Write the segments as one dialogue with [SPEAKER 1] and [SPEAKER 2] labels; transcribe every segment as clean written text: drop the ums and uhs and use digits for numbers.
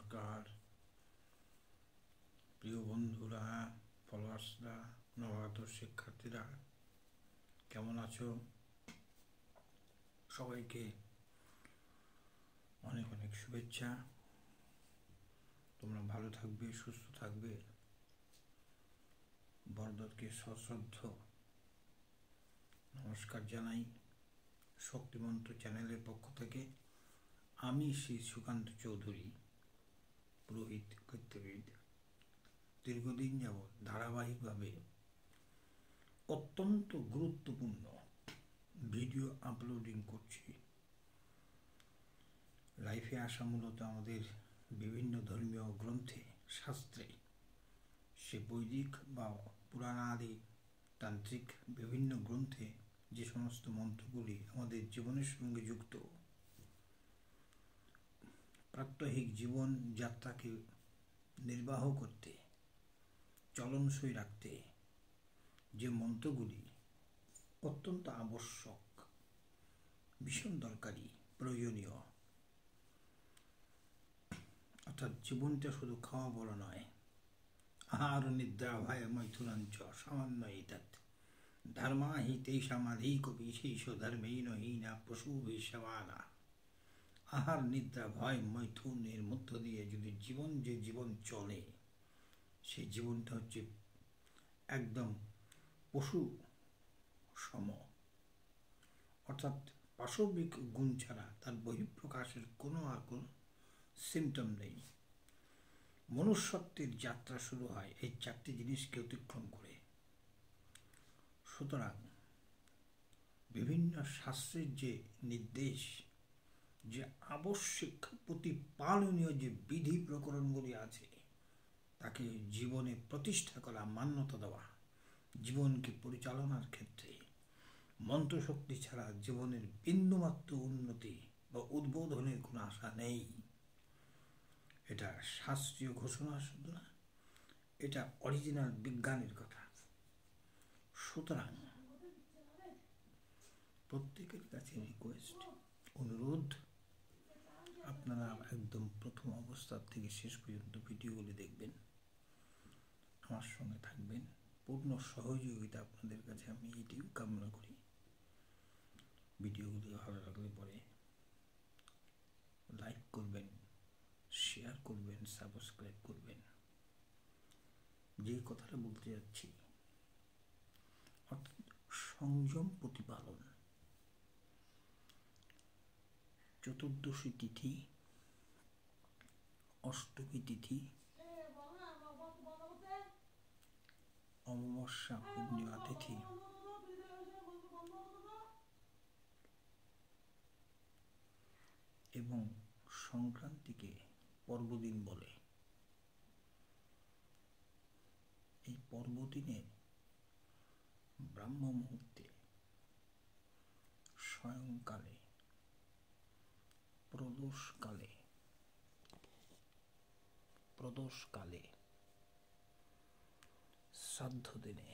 [SPEAKER 1] নমস্কার প্রিয় বন্ধুরা, ফলোয়ার্সরা, নবাগত শিক্ষার্থীরা, কেমন আছো? সবাইকে অনেক অনেক শুভেচ্ছা। তোমরা ভালো থাকবে, সুস্থ থাকবে। বড়দেরকে সশ্রদ্ধ নমস্কার জানাই। শক্তিমন্ত্র চ্যানেলের পক্ষ থেকে আমি শ্রী সুকান্ত চৌধুরী, পুরোহিত কৃত্যবিদ, দীর্ঘদিন যাবৎ ধারাবাহিকভাবে অত্যন্ত গুরুত্বপূর্ণ ভিডিও আপলোডিং করছি। লাইফে আসা মূলত আমাদের বিভিন্ন ধর্মীয় গ্রন্থে, শাস্ত্রে, সে বৈদিক বা পুরাণাদি তান্ত্রিক বিভিন্ন গ্রন্থে যে সমস্ত মন্ত্রগুলি আমাদের জীবনের সঙ্গে যুক্ত, প্রাত্যহিক জীবন যাত্রাকে নির্বাহ করতে, চলনসই রাখতে যে মন্ত্রগুলি অত্যন্ত আবশ্যক, ভীষণ দরকারি, প্রয়োজনীয়, অর্থাৎ জীবনটা শুধু খাওয়া বড় নয়। আহার নিদ্রা ভয় মৈথুনাঞ্চ সামান্যইতৎ ধর্মা হি তেষামাধিক বিশেষ ধর্মেণ হীনা পশুভিঃ সমানা। আহার নিদ্রা ভয় মৈথুনের মধ্য দিয়ে যদি জীবন চলে, সেই জীবনটা হচ্ছে একদম পশু সম, অর্থাৎ পাশবিক গুণ ছাড়া তার বহিঃপ্রকাশের কোনো সিমটম নেই। মনুষ্যত্বের যাত্রা শুরু হয় এই চারটি জিনিসকে অতিক্রম করে। সুতরাং বিভিন্ন শাস্ত্রের যে নির্দেশ, যে আবশ্যিক প্রতিপালনীয় যে বিধি প্রকরণগুলি আছে, তাকে জীবনে প্রতিষ্ঠা করা, মান্যতা দেওয়া, জীবনকে পরিচালনার ক্ষেত্রে মন্ত্রশক্তি ছাড়া জীবনের বিন্দুমাত্র উন্নতি বা উদ্বোধনের কোনো আশা নেই। এটা শাস্ত্রীয় ঘোষণা শুধু না, এটা অরিজিনাল বিজ্ঞানের কথা। সুতরাং প্রত্যেকের কাছে রিকোয়েস্ট, অনুরোধ, আপনারা একদম প্রথম অবস্থা থেকে শেষ পর্যন্ত ভিডিওগুলি দেখবেন, আমার সঙ্গে থাকবেন। পূর্ণ সহযোগিতা আপনাদের কাছে আমি এটিও কামনা করি। ভিডিওগুলি ভালো লাগলে পরে লাইক করবেন, শেয়ার করবেন, সাবস্ক্রাইব করবেন। যে কথাটা বলতে যাচ্ছি, অর্থাৎ সংযম প্রতিপালন। চতুর্দশী তিথি, অষ্টমী তিথি, অমাবস্যা পূর্ণিমা তিথি এবং সংক্রান্তিকে পর্বদিন বলে। এই পর্বদিনে ব্রাহ্ম মুহূর্তে, সায়ংকালে, প্রদোষকালে, শ্রাদ্ধ দিনে,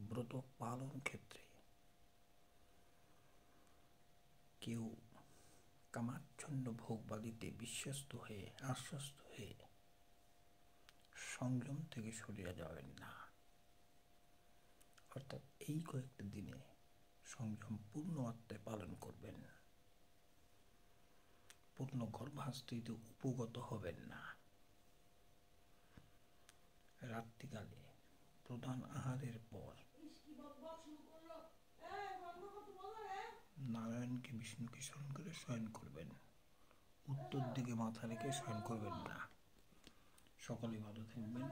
[SPEAKER 1] ব্রত পালন ক্ষেত্রে কেউ কামাচ্ছন্ন ভোগবাদিতে বিশ্বস্ত হয়ে, আশ্বস্ত হয়ে সংযম থেকে সরিয়ে যাবেন না। অর্থাৎ এই কয়েকটা দিনে সংযম পূর্ণ মাত্রায় পালন করবেন। পূর্ণ গর্ভাস্থিতে উপগত হবেন না। রাত্রিকালে প্রধান আহারের পর নারায়ণকে, বিষ্ণুকে স্মরণ করে শয়ন করবেন। উত্তর দিকে মাথা রেখে শয়ন করবেন না। সকলে ভালো থাকবেন।